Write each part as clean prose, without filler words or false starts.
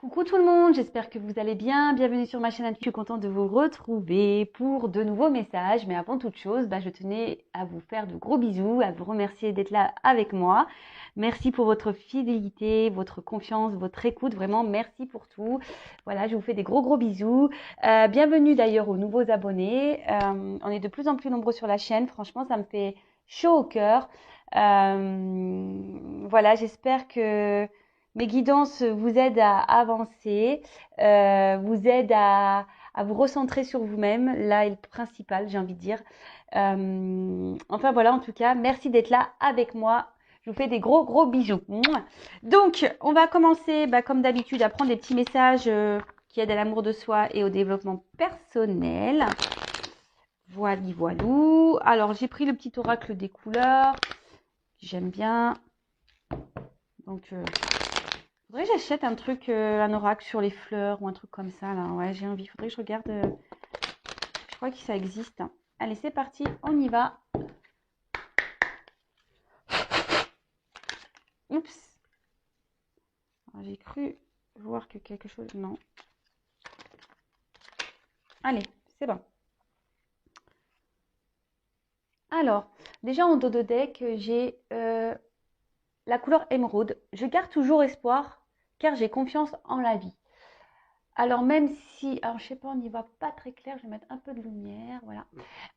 Coucou tout le monde, j'espère que vous allez bien. Bienvenue sur ma chaîne. Je suis contente de vous retrouver pour de nouveaux messages. Mais avant toute chose, je tenais à vous faire de gros bisous, à vous remercier d'être là avec moi. Merci pour votre fidélité, votre confiance, votre écoute. Vraiment, merci pour tout. Voilà, je vous fais des gros bisous. Bienvenue d'ailleurs aux nouveaux abonnés. On est de plus en plus nombreux sur la chaîne. Franchement, ça me fait chaud au cœur. Voilà, j'espère que mes guidances vous aident à avancer, vous aident à vous recentrer sur vous-même. Là est le principal, j'ai envie de dire. Enfin voilà, en tout cas, merci d'être là avec moi. Je vous fais des gros bisous. Mouah. Donc, on va commencer, comme d'habitude, à prendre des petits messages qui aident à l'amour de soi et au développement personnel. Voilou. Alors, j'ai pris le petit oracle des couleurs. J'aime bien. Donc, faudrait que j'achète un truc, un oracle sur les fleurs ou un truc comme ça là. Ouais, j'ai envie. Faudrait que je regarde. Je crois que ça existe. Allez, c'est parti, on y va. Oups. J'ai cru voir que quelque chose. Non. Allez, c'est bon. Alors, déjà en dos de deck, j'ai la couleur émeraude. Je garde toujours espoir car j'ai confiance en la vie. Alors même si, alors je sais pas, on n'y va pas très clair, je vais mettre un peu de lumière, voilà.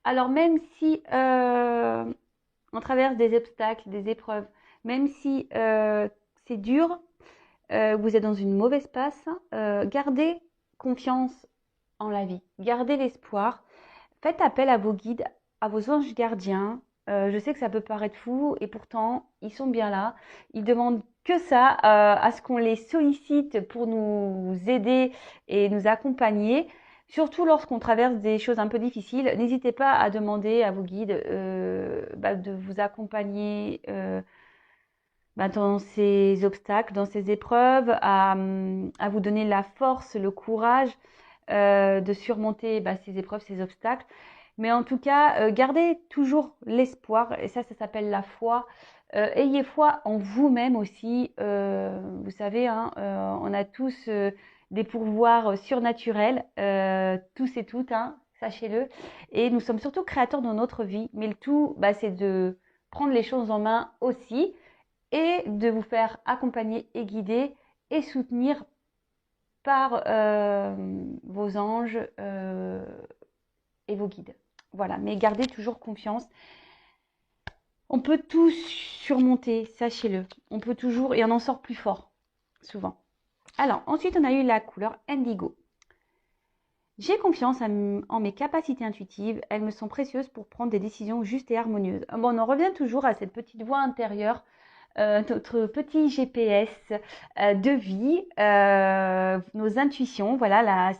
Alors même si on traverse des obstacles, des épreuves, même si c'est dur, vous êtes dans une mauvaise passe, gardez confiance en la vie, gardez l'espoir, faites appel à vos guides, à vos anges gardiens. Je sais que ça peut paraître fou et pourtant ils sont bien là. Ils demandent que ça, à ce qu'on les sollicite pour nous aider et nous accompagner. Surtout lorsqu'on traverse des choses un peu difficiles, n'hésitez pas à demander à vos guides de vous accompagner dans ces obstacles, dans ces épreuves, à vous donner la force, le courage de surmonter ces épreuves, ces obstacles. Mais en tout cas, gardez toujours l'espoir, et ça s'appelle la foi. Ayez foi en vous-même aussi. Vous savez, hein, on a tous des pourvoirs surnaturels, tous et toutes, hein, sachez-le. Et nous sommes surtout créateurs dans notre vie. Mais le tout, c'est de prendre les choses en main aussi et de vous faire accompagner et guider et soutenir par vos anges et vos guides. Voilà, mais gardez toujours confiance. On peut tout surmonter, sachez-le. On peut toujours, et on en sort plus fort, souvent. Alors, ensuite, on a eu la couleur indigo. J'ai confiance en mes capacités intuitives. Elles me sont précieuses pour prendre des décisions justes et harmonieuses. Bon, on en revient toujours à cette petite voix intérieure, notre petit GPS de vie, nos intuitions. Voilà.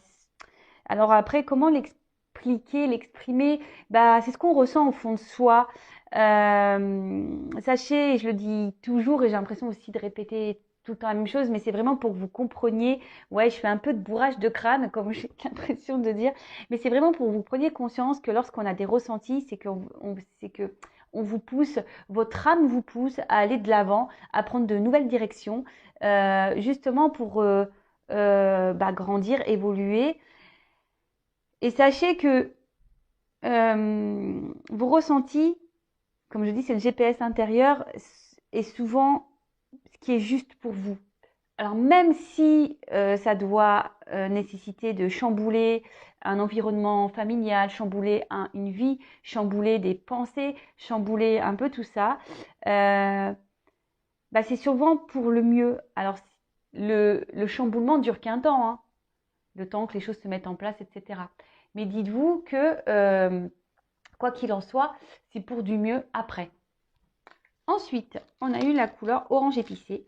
Alors après, comment l'exprimer, c'est ce qu'on ressent au fond de soi. Sachez, et je le dis toujours, et j'ai l'impression aussi de répéter tout le temps la même chose, mais c'est vraiment pour que vous compreniez. Ouais, je fais un peu de bourrage de crâne, comme j'ai l'impression de dire, mais c'est vraiment pour que vous preniez conscience que lorsqu'on a des ressentis, c'est que on vous pousse, votre âme vous pousse à aller de l'avant, à prendre de nouvelles directions, justement pour grandir, évoluer. Et sachez que vos ressentis, comme je dis, c'est le GPS intérieur, est souvent ce qui est juste pour vous. Alors même si ça doit nécessiter de chambouler un environnement familial, chambouler une vie, chambouler des pensées, chambouler un peu tout ça, c'est souvent pour le mieux. Alors le chamboulement dure qu'un temps, hein, le temps que les choses se mettent en place, etc. Mais dites-vous que quoi qu'il en soit, c'est pour du mieux après. Ensuite, on a eu la couleur orange épicé.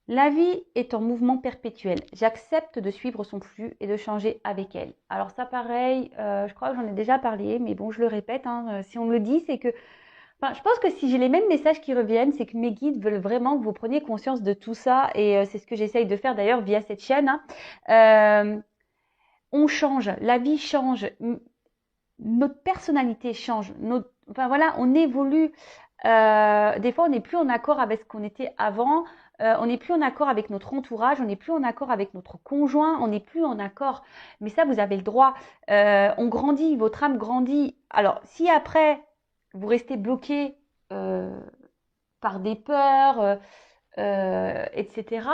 La vie est en mouvement perpétuel. J'accepte de suivre son flux et de changer avec elle. Alors ça, pareil, je crois que j'en ai déjà parlé, mais bon, je le répète, hein, si on me le dit, c'est que... je pense que si j'ai les mêmes messages qui reviennent, c'est que mes guides veulent vraiment que vous preniez conscience de tout ça, et c'est ce que j'essaye de faire d'ailleurs via cette chaîne. Hein. On change, la vie change, notre personnalité change, on évolue Des fois, on n'est plus en accord avec ce qu'on était avant. On n'est plus en accord avec notre entourage. On n'est plus en accord avec notre conjoint. On n'est plus en accord. Mais ça, vous avez le droit. On grandit. Votre âme grandit. Alors, si après, vous restez bloqué par des peurs, etc.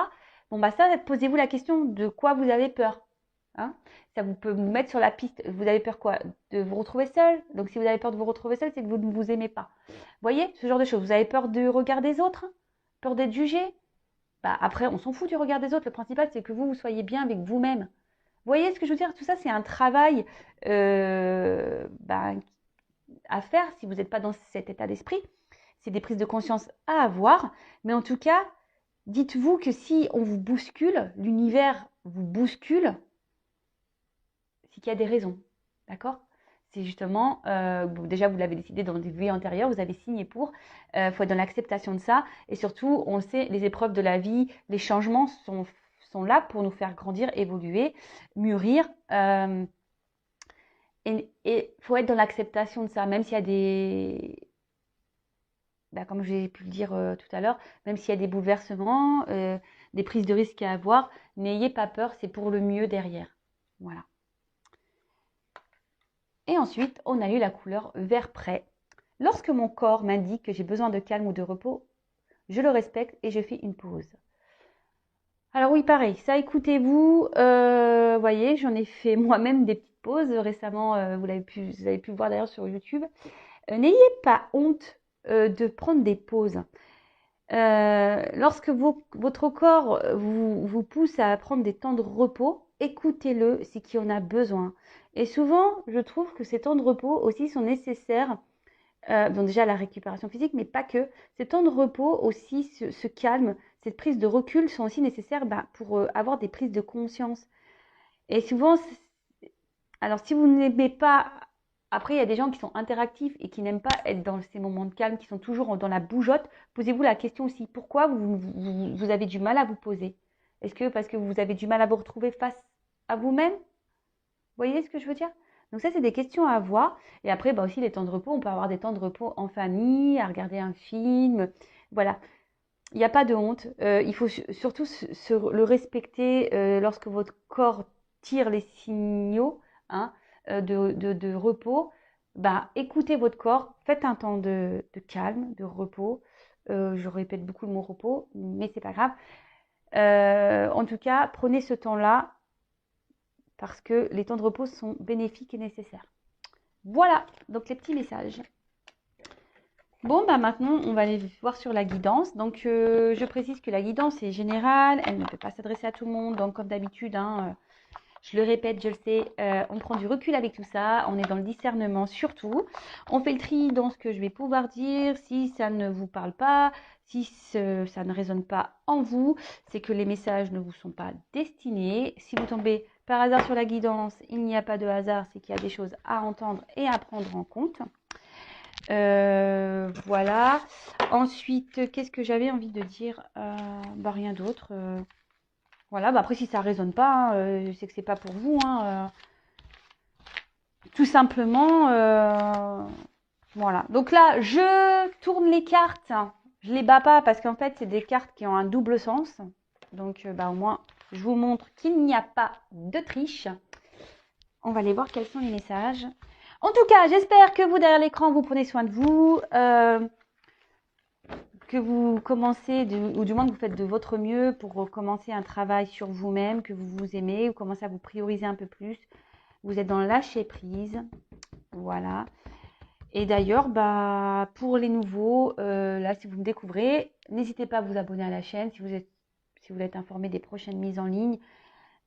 Bon, bah ça, posez-vous la question de quoi vous avez peur. Hein, ça vous peut vous mettre sur la piste. Vous avez peur quoi? De vous retrouver seul. Donc, si vous avez peur de vous retrouver seul, c'est que vous ne vous aimez pas. Vous voyez, ce genre de choses. Vous avez peur du regard des autres? Peur d'être jugé? Bah, après, on s'en fout du regard des autres. Le principal, c'est que vous soyez bien avec vous-même. Vous voyez ce que je veux dire? Tout ça, c'est un travail bah, à faire si vous n'êtes pas dans cet état d'esprit. C'est des prises de conscience à avoir. Mais en tout cas, dites-vous que si on vous bouscule, l'univers vous bouscule, c'est qu'il y a des raisons. D'accord? C'est justement, déjà vous l'avez décidé dans des vies antérieures, vous avez signé pour, faut être dans l'acceptation de ça. Et surtout, on le sait, les épreuves de la vie, les changements sont là pour nous faire grandir, évoluer, mûrir. Et faut être dans l'acceptation de ça, même s'il y a des... Bah, comme j'ai pu le dire tout à l'heure, même s'il y a des bouleversements, des prises de risques à avoir, n'ayez pas peur, c'est pour le mieux derrière. Voilà. Et ensuite, on a eu la couleur vert prêt. Lorsque mon corps m'indique que j'ai besoin de calme ou de repos, je le respecte et je fais une pause. Alors oui, pareil, ça écoutez-vous, voyez, j'en ai fait moi-même des petites pauses récemment, vous avez pu le voir d'ailleurs sur YouTube. N'ayez pas honte de prendre des pauses. Lorsque votre corps vous pousse à prendre des temps de repos, écoutez-le, c'est qu'il en a besoin. Et souvent, je trouve que ces temps de repos aussi sont nécessaires. Bon, déjà la récupération physique, mais pas que. Ces temps de repos aussi, ce calme, cette prise de recul sont aussi nécessaires pour avoir des prises de conscience. Et souvent, alors si vous n'aimez pas, après il y a des gens qui sont interactifs et qui n'aiment pas être dans ces moments de calme, qui sont toujours dans la bougeotte, posez-vous la question aussi, pourquoi vous avez du mal à vous poser? Est-ce que parce que vous avez du mal à vous retrouver face à vous-même? Vous voyez ce que je veux dire? Donc ça, c'est des questions à avoir. Et après, bah aussi les temps de repos, on peut avoir des temps de repos en famille, à regarder un film. Voilà, il n'y a pas de honte. Il faut surtout le respecter lorsque votre corps tire les signaux hein, de repos. Bah, écoutez votre corps, faites un temps de calme, de repos. Je répète beaucoup le mot repos, mais c'est pas grave. En tout cas, prenez ce temps-là parce que les temps de repos sont bénéfiques et nécessaires. Voilà, donc les petits messages. Bon, bah maintenant, on va aller voir sur la guidance. Donc, je précise que la guidance est générale, elle ne peut pas s'adresser à tout le monde. Donc, comme d'habitude, hein, je le répète, je le sais, on prend du recul avec tout ça. On est dans le discernement surtout. On fait le tri dans ce que je vais pouvoir dire. Si ça ne vous parle pas, si ça ne résonne pas en vous, c'est que les messages ne vous sont pas destinés. Si vous tombez par hasard sur la guidance, il n'y a pas de hasard, c'est qu'il y a des choses à entendre et à prendre en compte. Voilà. Ensuite, qu'est-ce que j'avais envie de dire? Bah, rien d'autre. Voilà. Bah, après, si ça résonne pas, je sais que c'est pas pour vous. Hein, tout simplement. Voilà. Donc là, je tourne les cartes. Je les bats pas parce qu'en fait, c'est des cartes qui ont un double sens. Donc, bah, au moins, je vous montre qu'il n'y a pas de triche. On va aller voir quels sont les messages. En tout cas, j'espère que vous, derrière l'écran, vous prenez soin de vous, que vous commencez, ou du moins que vous faites de votre mieux pour commencer un travail sur vous-même, que vous vous aimez, vous commencez à vous prioriser un peu plus. Vous êtes dans le lâcher prise. Voilà. Et d'ailleurs, bah, pour les nouveaux, là, si vous me découvrez, n'hésitez pas à vous abonner à la chaîne si vous voulez être informé des prochaines mises en ligne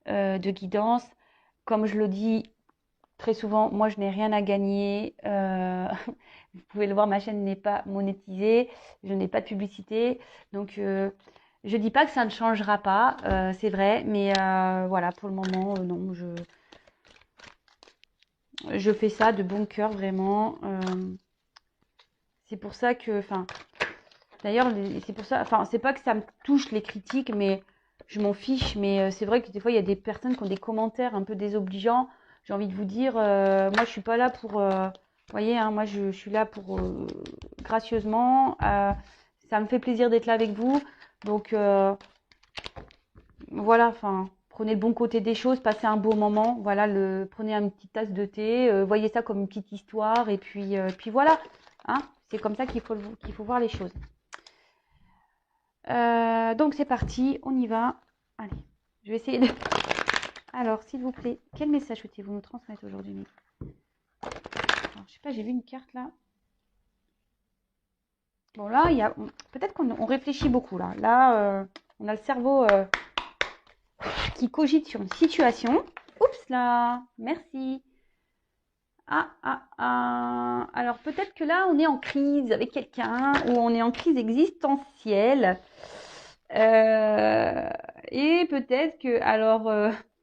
de guidance. Comme je le dis, très souvent, moi, je n'ai rien à gagner. Vous pouvez le voir, ma chaîne n'est pas monétisée. Je n'ai pas de publicité. Donc, je ne dis pas que ça ne changera pas. C'est vrai. Mais voilà, pour le moment, non. Je fais ça de bon cœur, vraiment. C'est pour ça que... Enfin, d'ailleurs, c'est pour ça... Enfin, c'est pas que ça me touche les critiques, mais je m'en fiche. Mais c'est vrai que des fois, il y a des personnes qui ont des commentaires un peu désobligeants. J'ai envie de vous dire, moi je suis pas là voyez, hein, moi je suis là pour gracieusement. Ça me fait plaisir d'être là avec vous. Donc voilà, enfin, prenez le bon côté des choses, passez un beau moment. Voilà, prenez une petite tasse de thé, voyez ça comme une petite histoire, et puis voilà. Hein, c'est comme ça qu'il faut voir les choses. Donc c'est parti, on y va. Allez, je vais essayer de. Alors, s'il vous plaît, quel message souhaitez-vous nous transmettre aujourd'hui? Alors, je sais pas, j'ai vu une carte là. Bon, là, il y a. Peut-être qu'on réfléchit beaucoup là. Là, on a le cerveau qui cogite sur une situation. Oups là, merci. Alors, peut-être que là, on est en crise avec quelqu'un ou on est en crise existentielle. Et peut-être que, alors,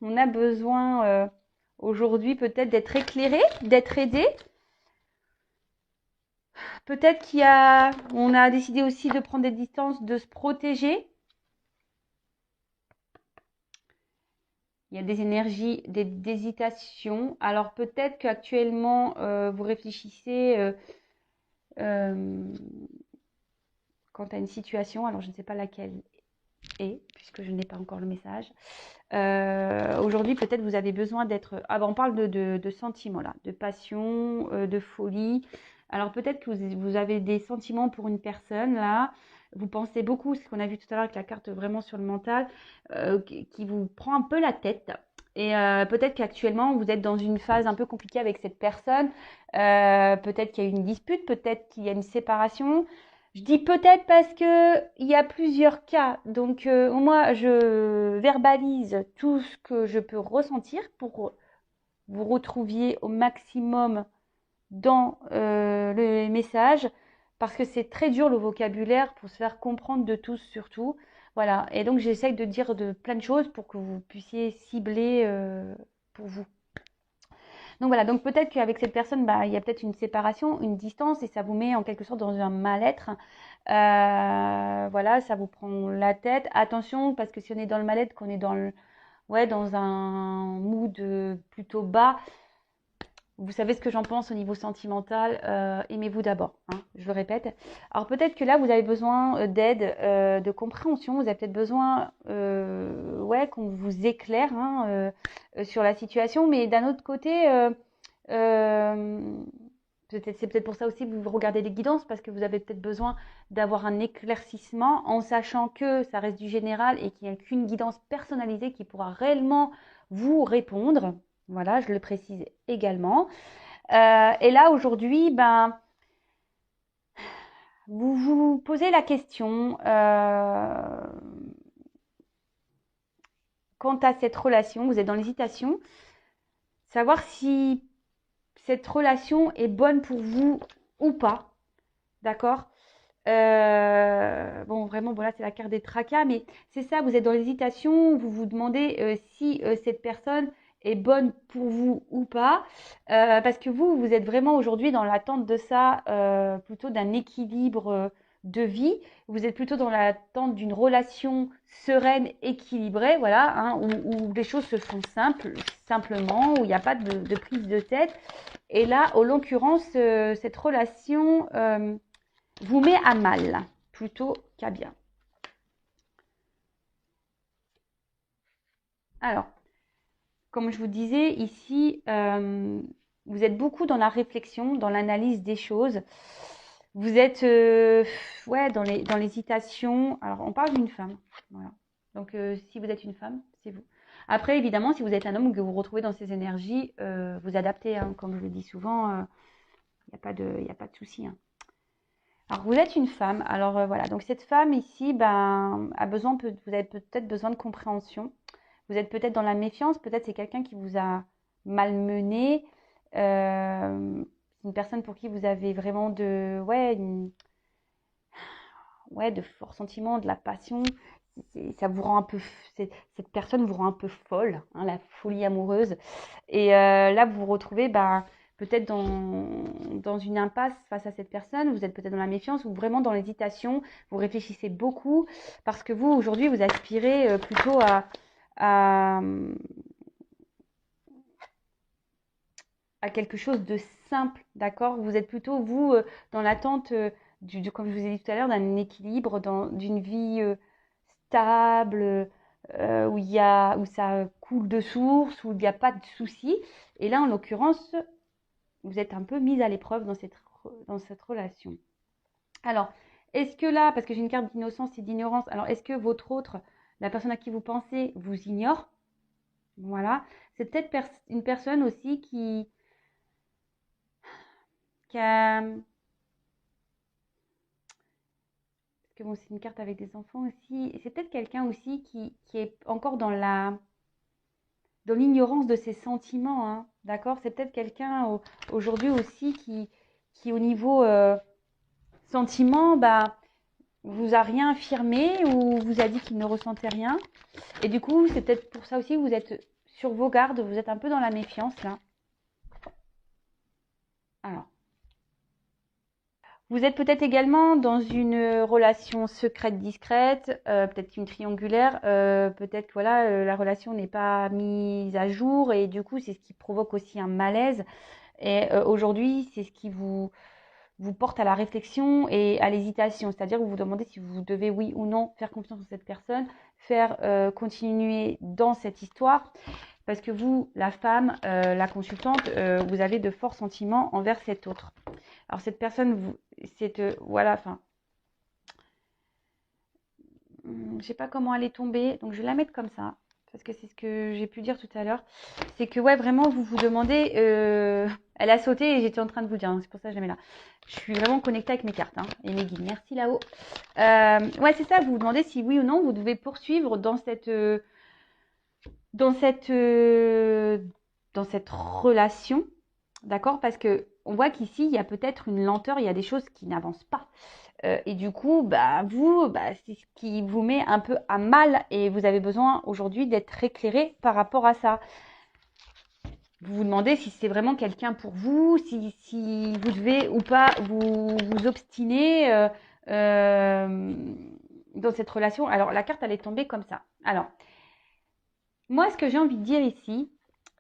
on a besoin aujourd'hui peut-être d'être éclairé, d'être aidé. Peut-être on a décidé aussi de prendre des distances, de se protéger. Il y a des énergies, des hésitations. Alors peut-être qu'actuellement, vous réfléchissez quant à une situation. Alors je ne sais pas laquelle est, puisque je n'ai pas encore le message. Aujourd'hui, peut-être vous avez besoin d'être. Ah ben, on parle de sentiments là, de passion, de folie. Alors peut-être que vous avez des sentiments pour une personne là. Vous pensez beaucoup, ce qu'on a vu tout à l'heure avec la carte vraiment sur le mental, qui vous prend un peu la tête. Et peut-être qu'actuellement, vous êtes dans une phase un peu compliquée avec cette personne. Peut-être qu'il y a une dispute, peut-être qu'il y a une séparation. Je dis peut-être parce que il y a plusieurs cas. Donc moi, je verbalise tout ce que je peux ressentir pour vous retrouviez au maximum dans le message. Parce que c'est très dur le vocabulaire pour se faire comprendre de tous surtout. Voilà. Et donc j'essaye de dire de plein de choses pour que vous puissiez cibler pour vous. Donc voilà, donc peut-être qu'avec cette personne, bah, il y a peut-être une séparation, une distance, et ça vous met en quelque sorte dans un mal-être. Voilà, ça vous prend la tête. Attention, parce que si on est dans le mal-être, qu'on est dans un mood plutôt bas, vous savez ce que j'en pense au niveau sentimental, aimez-vous d'abord, hein, je le répète. Alors peut-être que là, vous avez besoin d'aide, de compréhension, vous avez peut-être besoin qu'on vous éclaire hein, sur la situation, mais d'un autre côté, c'est peut-être pour ça aussi que vous regardez les guidances, parce que vous avez peut-être besoin d'avoir un éclaircissement en sachant que ça reste du général et qu'il n'y a qu'une guidance personnalisée qui pourra réellement vous répondre. Voilà, je le précise également. Et là, aujourd'hui, vous vous posez la question quant à cette relation, vous êtes dans l'hésitation, savoir si cette relation est bonne pour vous ou pas, d'accord? Bon, vraiment, voilà, c'est la carte des tracas, mais c'est ça, vous êtes dans l'hésitation, vous vous demandez si cette personne est bonne pour vous ou pas, parce que vous êtes vraiment aujourd'hui dans l'attente de ça, plutôt d'un équilibre de vie, vous êtes plutôt dans l'attente d'une relation sereine, équilibrée, voilà, hein, où les choses se font simplement, où il n'y a pas de prise de tête. Et là, en l'occurrence, cette relation vous met à mal plutôt qu'à bien. Alors, comme je vous disais ici, vous êtes beaucoup dans la réflexion, dans l'analyse des choses. Vous êtes dans l'hésitation. Alors, on parle d'une femme. Voilà. Donc, si vous êtes une femme, c'est vous. Après, évidemment, si vous êtes un homme ou que vous vous retrouvez dans ces énergies, vous adaptez. Hein, comme je le dis souvent, il n'y a pas de souci. Hein. Alors, vous êtes une femme. Alors, voilà. Donc, cette femme ici, vous avez peut-être besoin de compréhension. Vous êtes peut-être dans la méfiance. Peut-être c'est quelqu'un qui vous a malmené. C'est une personne pour qui vous avez vraiment de forts sentiments, de la passion. Ça vous rend un peu, cette personne vous rend un peu folle, hein, la folie amoureuse. Et là, vous vous retrouvez, peut-être dans une impasse face à cette personne. Vous êtes peut-être dans la méfiance ou vraiment dans l'hésitation. Vous réfléchissez beaucoup parce que vous, aujourd'hui, vous aspirez plutôt à quelque chose de simple, d'accord? Vous êtes plutôt, vous, dans l'attente, comme je vous ai dit tout à l'heure, d'un équilibre, d'une vie stable, où ça coule de source, où il n'y a pas de soucis. Et là, en l'occurrence, vous êtes un peu mise à l'épreuve dans cette relation. Alors, est-ce que là, parce que j'ai une carte d'innocence et d'ignorance, alors est-ce que votre autre, la personne à qui vous pensez, vous ignore? Voilà. C'est peut-être une personne aussi qui a... Parce que bon, c'est une carte avec des enfants aussi. C'est peut-être quelqu'un aussi qui est encore dans l'ignorance de ses sentiments, hein, d'accord? C'est peut-être quelqu'un aujourd'hui aussi qui au niveau sentiment, bah, vous a rien affirmé ou vous a dit qu'il ne ressentait rien. Et du coup, c'est peut-être pour ça aussi que vous êtes sur vos gardes, vous êtes un peu dans la méfiance là. Alors, vous êtes peut-être également dans une relation secrète discrète, peut-être une triangulaire, peut-être que voilà, la relation n'est pas mise à jour et du coup, c'est ce qui provoque aussi un malaise. Et aujourd'hui, c'est ce qui vous porte à la réflexion et à l'hésitation. C'est-à-dire que vous vous demandez si vous devez, oui ou non, faire confiance en cette personne, faire continuer dans cette histoire. Parce que vous, la femme, la consultante, vous avez de forts sentiments envers cet autre. Alors cette personne, voilà, enfin, je sais pas comment elle est tombée, donc je vais la mettre comme ça, parce que c'est ce que j'ai pu dire tout à l'heure. C'est que ouais, vraiment, vous vous demandez, elle a sauté et j'étais en train de vous dire, hein, c'est pour ça que je la mets là. Je suis vraiment connectée avec mes cartes hein, et mes guides. Merci là-haut. Ouais, c'est ça, vous vous demandez si oui ou non, vous devez poursuivre dans cette, dans cette relation, d'accord? Parce que on voit qu'ici, il y a peut-être une lenteur, il y a des choses qui n'avancent pas. Et du coup, bah, c'est ce qui vous met un peu à mal et vous avez besoin aujourd'hui d'être éclairé par rapport à ça. Vous vous demandez si c'est vraiment quelqu'un pour vous, si vous devez ou pas vous obstiner dans cette relation. Alors, la carte, elle est tombée comme ça. Alors, moi, ce que j'ai envie de dire ici,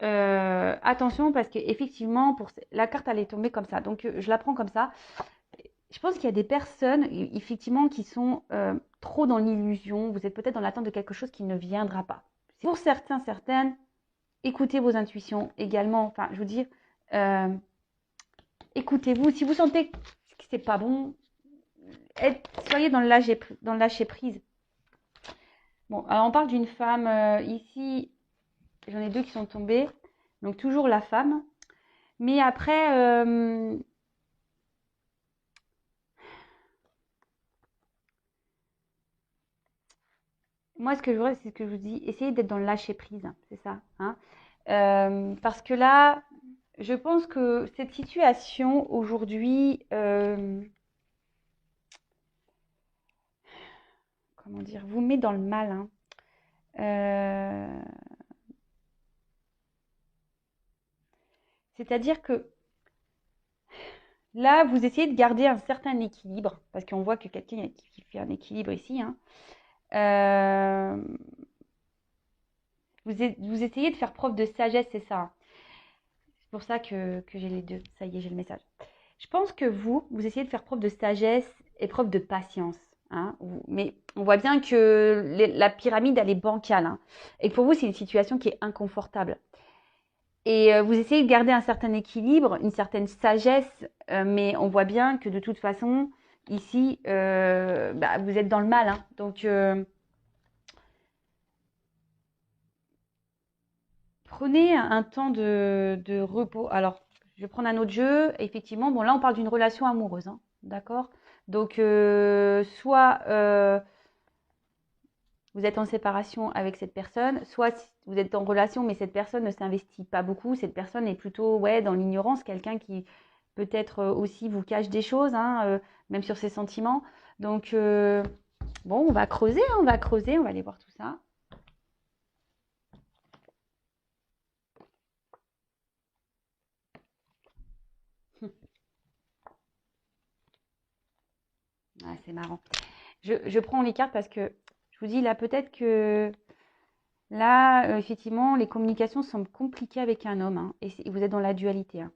attention parce qu'effectivement, la carte, elle est tombée comme ça. Donc, je la prends comme ça. Je pense qu'il y a des personnes, effectivement, qui sont trop dans l'illusion. Vous êtes peut-être dans l'attente de quelque chose qui ne viendra pas. Pour certains, certaines, écoutez vos intuitions également. Enfin, je veux dire, écoutez-vous. Si vous sentez que c'est pas bon, soyez dans le lâcher prise. Bon, alors on parle d'une femme ici. J'en ai deux qui sont tombés. Donc toujours la femme. Mais après, moi, ce que je voudrais, c'est ce que je vous dis, essayez d'être dans le lâcher prise, hein, c'est ça. Hein. Parce que là, je pense que cette situation aujourd'hui, comment dire, vous met dans le mal. Hein. C'est-à-dire que là, vous essayez de garder un certain équilibre, parce qu'on voit que quelqu'un qui fait un équilibre ici. Hein. Vous essayez de faire preuve de sagesse, c'est ça. C'est pour ça que j'ai les deux. Ça y est, j'ai le message. Je pense que vous essayez de faire preuve de sagesse et preuve de patience. Hein, mais on voit bien que la pyramide, elle est bancale. Hein, et pour vous, c'est une situation qui est inconfortable. Et vous essayez de garder un certain équilibre, une certaine sagesse, mais on voit bien que de toute façon, ici, vous êtes dans le mal. Hein, donc, prenez un temps de repos. Alors, je vais prendre un autre jeu. Effectivement, bon, là, on parle d'une relation amoureuse. Hein, d'accord? Donc, soit vous êtes en séparation avec cette personne, soit vous êtes en relation, mais cette personne ne s'investit pas beaucoup. Cette personne est plutôt ouais, dans l'ignorance, quelqu'un qui peut-être aussi vous cache des choses, hein, même sur ses sentiments. Donc, bon, on va creuser, hein, on va creuser, on va aller voir tout ça. Ah, c'est marrant. Je prends les cartes parce que je vous dis là, peut-être que là, effectivement, les communications semblent compliquées avec un homme. Hein, et vous êtes dans la dualité. Hein.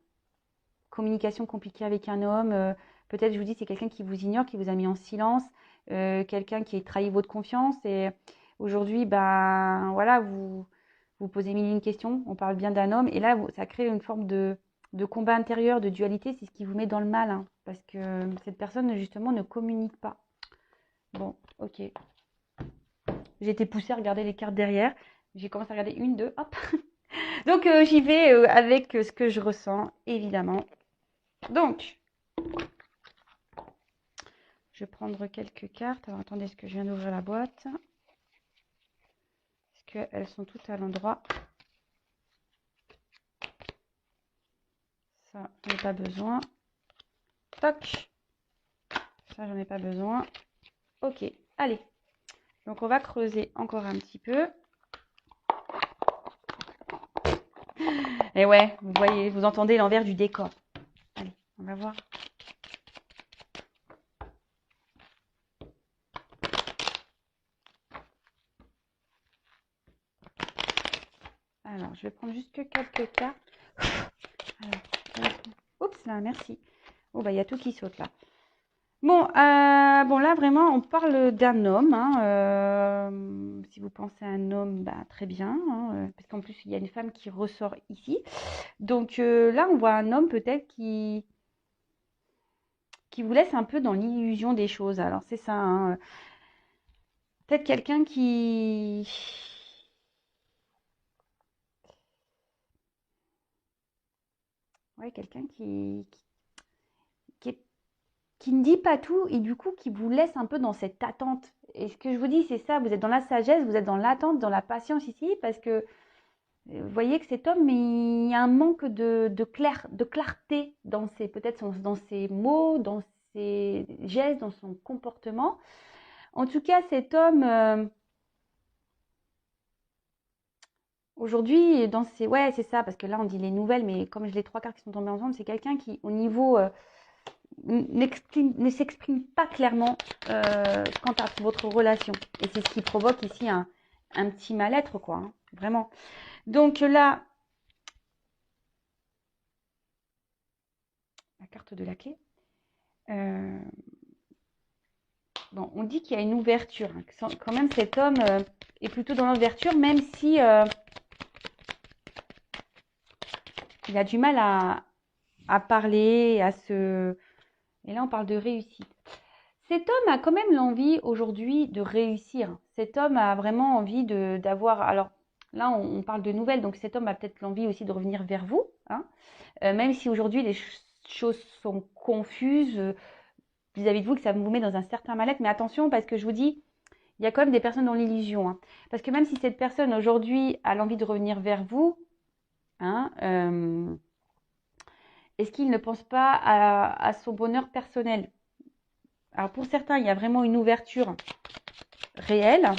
communication compliquée avec un homme. Peut-être, je vous dis, c'est quelqu'un qui vous ignore, qui vous a mis en silence, quelqu'un qui a trahi votre confiance. Et aujourd'hui, ben voilà, vous posez mille et une questions. On parle bien d'un homme. Et là, ça crée une forme de combat intérieur, de dualité. C'est ce qui vous met dans le mal, hein, parce que cette personne, justement, ne communique pas. Bon, ok. J'ai été poussée à regarder les cartes derrière. J'ai commencé à regarder une, deux, hop. Donc, j'y vais avec ce que je ressens, évidemment. Donc, je vais prendre quelques cartes. Alors, attendez, est-ce que je viens d'ouvrir la boîte? Est-ce qu'elles sont toutes à l'endroit? Ça, j'en ai pas besoin. Toc. Ça, j'en ai pas besoin. Ok, allez. Donc, on va creuser encore un petit peu. Et ouais, vous voyez, vous entendez l'envers du décor. Allez, on va voir. Alors, je vais prendre juste quelques cartes. Alors, oups, là, merci. Oh, bah, il y a tout qui saute là. Bon, bon, là, vraiment, on parle d'un homme. Hein, si vous pensez à un homme, bah, très bien. Hein, parce qu'en plus, il y a une femme qui ressort ici. Donc là, on voit un homme peut-être qui vous laisse un peu dans l'illusion des choses. Alors, c'est ça. Hein, peut-être quelqu'un qui... Ouais, quelqu'un qui, qui ne dit pas tout et du coup qui vous laisse un peu dans cette attente. Et ce que je vous dis, c'est ça, vous êtes dans la sagesse, vous êtes dans l'attente, dans la patience ici, parce que vous voyez que cet homme, il y a un manque de clarté dans ses, peut-être dans ses mots, dans ses gestes, dans son comportement. En tout cas, cet homme, aujourd'hui, dans ses... Ouais, c'est ça, parce que là, on dit les nouvelles, mais comme je les trois cartes qui sont tombées ensemble, c'est quelqu'un qui, au niveau... ne s'exprime pas clairement quant à votre relation. Et c'est ce qui provoque ici un petit mal-être, quoi. Hein, vraiment. Donc là, la carte de la clé. Bon, on dit qu'il y a une ouverture. Hein. Quand même, cet homme est plutôt dans l'ouverture, même si il a du mal à parler, à se... Et là, on parle de réussite. Cet homme a quand même l'envie aujourd'hui de réussir. Cet homme a vraiment envie d'avoir... Alors là, on parle de nouvelles, donc cet homme a peut-être l'envie aussi de revenir vers vous. Hein, même si aujourd'hui, les choses sont confuses vis-à-vis de vous, que ça vous met dans un certain mal-être. Mais attention, parce que je vous dis, il y a quand même des personnes dans l'illusion. Hein, parce que même si cette personne aujourd'hui a l'envie de revenir vers vous, hein, est-ce qu'il ne pense pas à son bonheur personnel? Alors pour certains, il y a vraiment une ouverture réelle.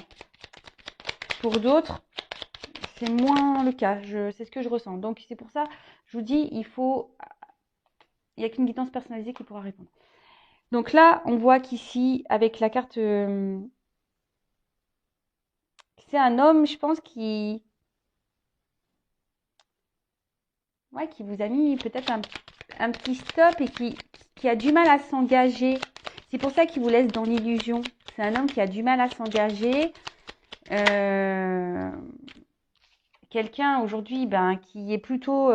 Pour d'autres, c'est moins le cas. C'est ce que je ressens. Donc c'est pour ça, je vous dis, il n'y a qu'une guidance personnalisée qui pourra répondre. Donc là, on voit qu'ici, avec la carte, c'est un homme, je pense, qui vous a mis peut-être un petit stop et qui a du mal à s'engager. C'est pour ça qu'il vous laisse dans l'illusion. C'est un homme qui a du mal à s'engager. Quelqu'un aujourd'hui qui est plutôt...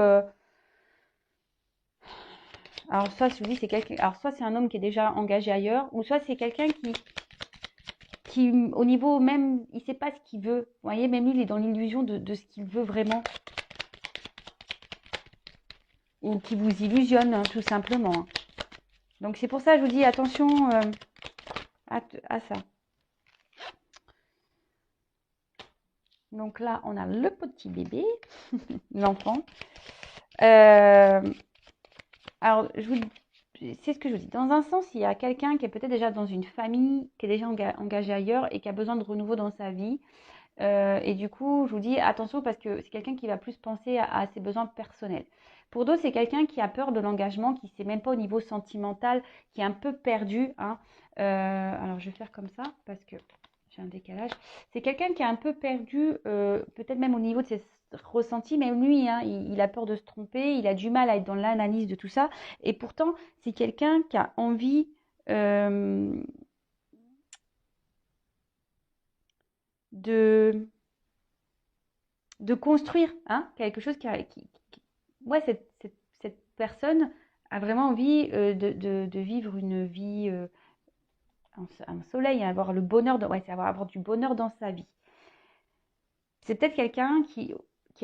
alors soit je vous dis c'est quelqu'un, alors soit c'est un homme qui est déjà engagé ailleurs, ou soit c'est quelqu'un qui au niveau même, il sait pas ce qu'il veut. Vous voyez, même lui, il est dans l'illusion de ce qu'il veut vraiment. Ou qui vous illusionne, hein, tout simplement. Hein. Donc c'est pour ça que je vous dis attention à ça. Donc là, on a le petit bébé, l'enfant. Alors, c'est ce que je vous dis. Dans un sens, il y a quelqu'un qui est peut-être déjà dans une famille, qui est déjà engagé ailleurs et qui a besoin de renouveau dans sa vie. Et du coup, je vous dis attention parce que c'est quelqu'un qui va plus penser à ses besoins personnels. Pour d'autres, c'est quelqu'un qui a peur de l'engagement, qui ne sait même pas au niveau sentimental, qui est un peu perdu. Hein. Alors, je vais faire comme ça parce que j'ai un décalage. C'est quelqu'un qui est un peu perdu, peut-être même au niveau de ressenti, même lui, hein, il a peur de se tromper, il a du mal à être dans l'analyse de tout ça. Et pourtant, c'est quelqu'un qui a envie de, de construire hein, quelque chose ouais, cette personne a vraiment envie de vivre une vie un soleil, avoir le bonheur, ouais, c'est avoir du bonheur dans sa vie. C'est peut-être quelqu'un qui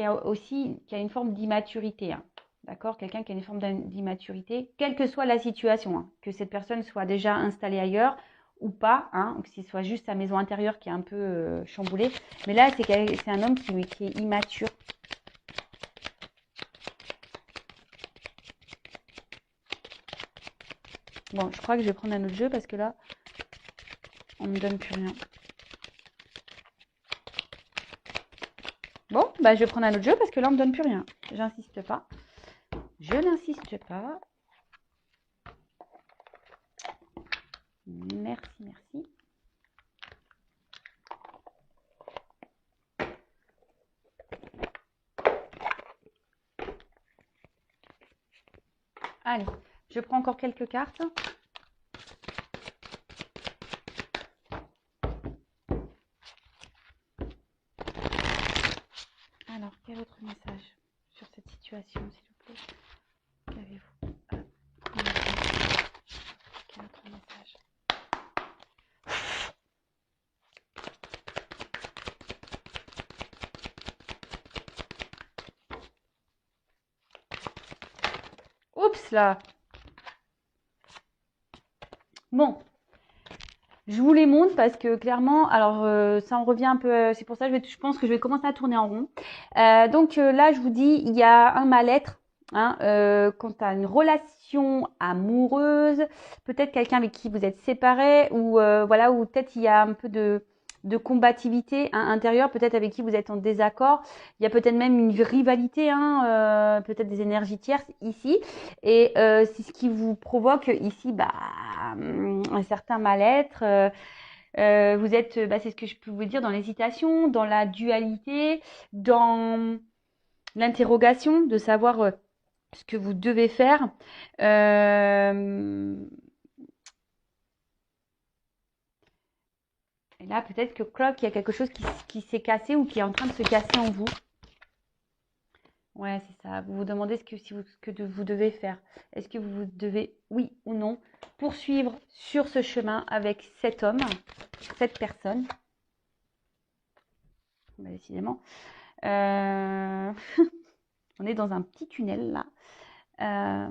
a aussi qui a une forme d'immaturité. Hein. D'accord? Quelqu'un qui a une forme d'immaturité, quelle que soit la situation, hein, que cette personne soit déjà installée ailleurs ou pas, hein, ou que ce soit juste sa maison intérieure qui est un peu chamboulée. Mais là, c'est un homme qui est immature. Bon, je crois que je vais prendre un autre jeu parce que là, on ne me donne plus rien. Bon, bah, je vais prendre un autre jeu parce que là, on ne me donne plus rien. J'insiste pas. Je n'insiste pas. Merci, merci. Allez, je prends encore quelques cartes. Alors, quel autre message sur cette situation, s'il vous plaît? Qu'avez-vous à communiquer? Quel autre message? Oups là! Bon, je vous les montre parce que clairement, alors ça en revient un peu, c'est pour ça que je pense que je vais commencer à tourner en rond. Donc là, je vous dis, il y a un mal-être hein, quant à une relation amoureuse, peut-être quelqu'un avec qui vous êtes séparés ou voilà, ou peut-être il y a un peu de combativité hein, intérieure, peut-être avec qui vous êtes en désaccord. Il y a peut-être même une rivalité, hein, peut-être des énergies tierces ici. Et c'est ce qui vous provoque ici bah, un certain mal-être. Vous êtes, bah, c'est ce que je peux vous dire, dans l'hésitation, dans la dualité, dans l'interrogation de savoir ce que vous devez faire. Et là, peut-être que Clock, il y a quelque chose qui s'est cassé ou qui est en train de se casser en vous. Ouais, c'est ça. Vous vous demandez ce que vous devez faire. Est-ce que vous devez, oui ou non, poursuivre sur ce chemin avec cet homme, cette personne. Bah, décidément. On est dans un petit tunnel là.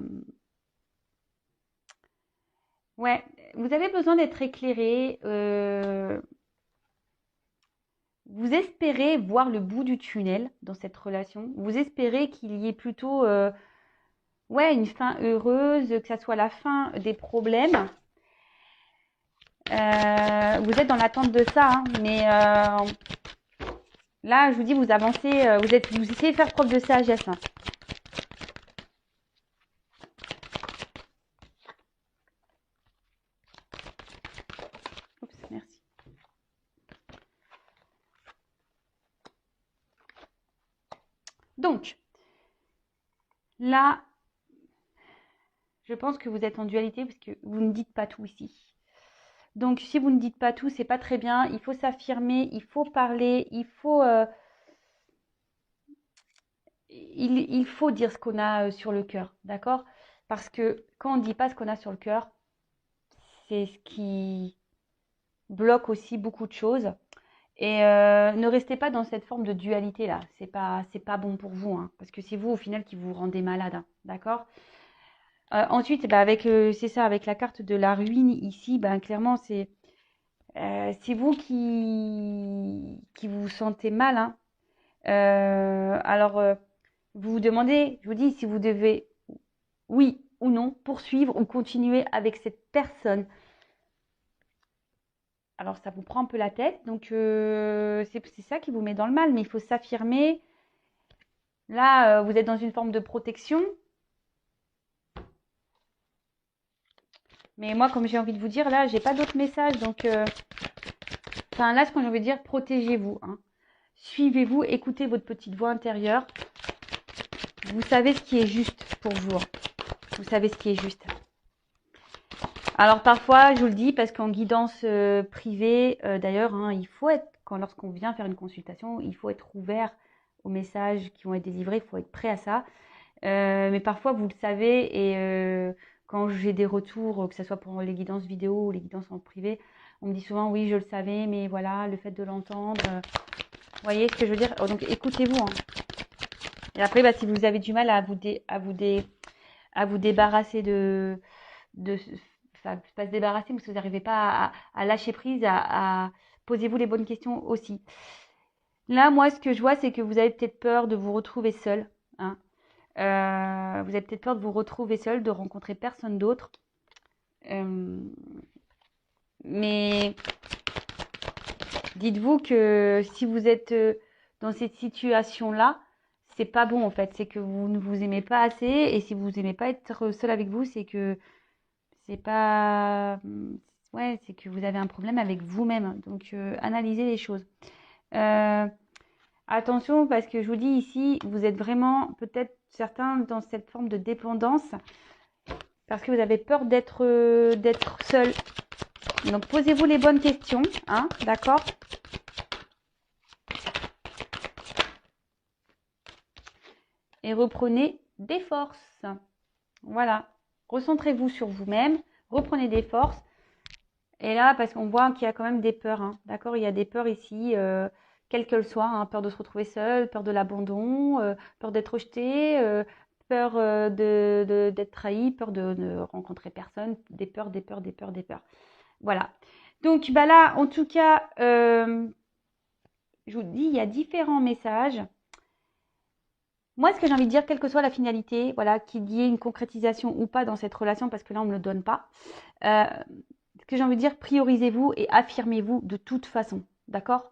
Ouais, vous avez besoin d'être éclairé. Vous espérez voir le bout du tunnel dans cette relation. Vous espérez qu'il y ait plutôt ouais, une fin heureuse, que ça soit la fin des problèmes. Vous êtes dans l'attente de ça, hein, mais là, je vous dis, vous avancez, vous essayez de faire preuve de sagesse. Hein. Oups, merci. Donc, là, je pense que vous êtes en dualité parce que vous ne dites pas tout ici. Donc, si vous ne dites pas tout, c'est pas très bien. Il faut s'affirmer, il faut parler, il faut dire ce qu'on a sur le cœur, d'accord? Parce que quand on ne dit pas ce qu'on a sur le cœur, c'est ce qui bloque aussi beaucoup de choses. Et ne restez pas dans cette forme de dualité là. C'est pas bon pour vous, hein, parce que c'est vous au final qui vous rendez malade, hein, d'accord? Ensuite, bah, c'est ça, avec la carte de la ruine ici, bah, clairement c'est vous qui vous sentez mal, hein. Alors vous vous demandez, je vous dis, si vous devez oui ou non poursuivre ou continuer avec cette personne. Alors ça vous prend un peu la tête, donc c'est ça qui vous met dans le mal, mais il faut s'affirmer. Là, vous êtes dans une forme de protection. Mais moi, comme j'ai envie de vous dire, là, j'ai pas d'autres messages, donc enfin là, ce que j'ai envie de dire, protégez-vous. Hein. Suivez-vous, écoutez votre petite voix intérieure. Vous savez ce qui est juste pour vous. Vous savez ce qui est juste. Alors parfois, je vous le dis, parce qu'en guidance privée, d'ailleurs, hein, il faut être, lorsqu'on vient faire une consultation, il faut être ouvert aux messages qui vont être délivrés, il faut être prêt à ça. Mais parfois, vous le savez, et quand j'ai des retours, que ce soit pour les guidances vidéo ou les guidances en privé, on me dit souvent, oui, je le savais, mais voilà, le fait de l'entendre, vous voyez ce que je veux dire? Donc écoutez-vous, hein. Et après, bah, si vous avez du mal à vous débarrasser enfin, pas se débarrasser, parce que vous n'arrivez pas à lâcher prise, posez-vous les bonnes questions aussi. Là, moi, ce que je vois, c'est que vous avez peut-être peur de vous retrouver seul, hein. Vous avez peut-être peur de vous retrouver seul, de rencontrer personne d'autre. Mais dites-vous que si vous êtes dans cette situation-là, c'est pas bon en fait. C'est que vous ne vous aimez pas assez. Et si vous n'aimez pas être seul avec vous, c'est que c'est pas. Ouais, c'est que vous avez un problème avec vous-même. Donc analysez les choses. Attention, parce que je vous dis ici, vous êtes vraiment peut-être certains dans cette forme de dépendance parce que vous avez peur d'être seul. Donc posez-vous les bonnes questions, hein, d'accord? Et reprenez des forces. Voilà. Recentrez-vous sur vous-même, reprenez des forces. Et là, parce qu'on voit qu'il y a quand même des peurs, hein, d'accord? Il y a des peurs ici, quelles qu'elles soient, hein, peur de se retrouver seul, peur de l'abandon, peur d'être rejeté, peur d'être trahi, peur de ne rencontrer personne, des peurs, des peurs, des peurs, des peurs. Voilà. Donc bah là, en tout cas, je vous dis, il y a différents messages. Moi, ce que j'ai envie de dire, quelle que soit la finalité, voilà, qu'il y ait une concrétisation ou pas dans cette relation, parce que là, on ne me le donne pas, ce que j'ai envie de dire, priorisez-vous et affirmez-vous de toute façon, d'accord?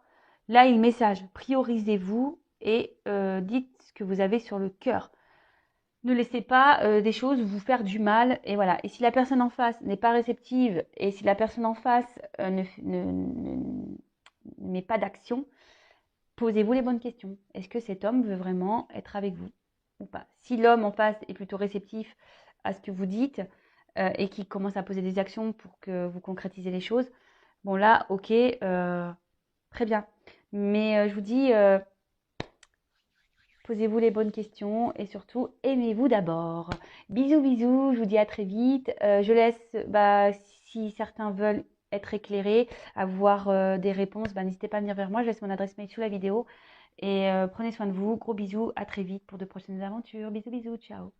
Là, il y a le message, priorisez-vous et dites ce que vous avez sur le cœur. Ne laissez pas des choses vous faire du mal, et voilà. Et si la personne en face n'est pas réceptive, et si la personne en face ne met pas d'action, posez-vous les bonnes questions. Est-ce que cet homme veut vraiment être avec vous ou pas? Si l'homme en face est plutôt réceptif à ce que vous dites et qui commence à poser des actions pour que vous concrétisez les choses, bon là, ok, très bien. Mais je vous dis, posez-vous les bonnes questions et surtout, aimez-vous d'abord. Bisous, bisous, je vous dis à très vite. Je laisse, si certains veulent être éclairés, avoir des réponses, n'hésitez pas à venir vers moi. Je laisse mon adresse mail sous la vidéo. Et prenez soin de vous. Gros bisous. À très vite pour de prochaines aventures. Bisous, bisous. Ciao.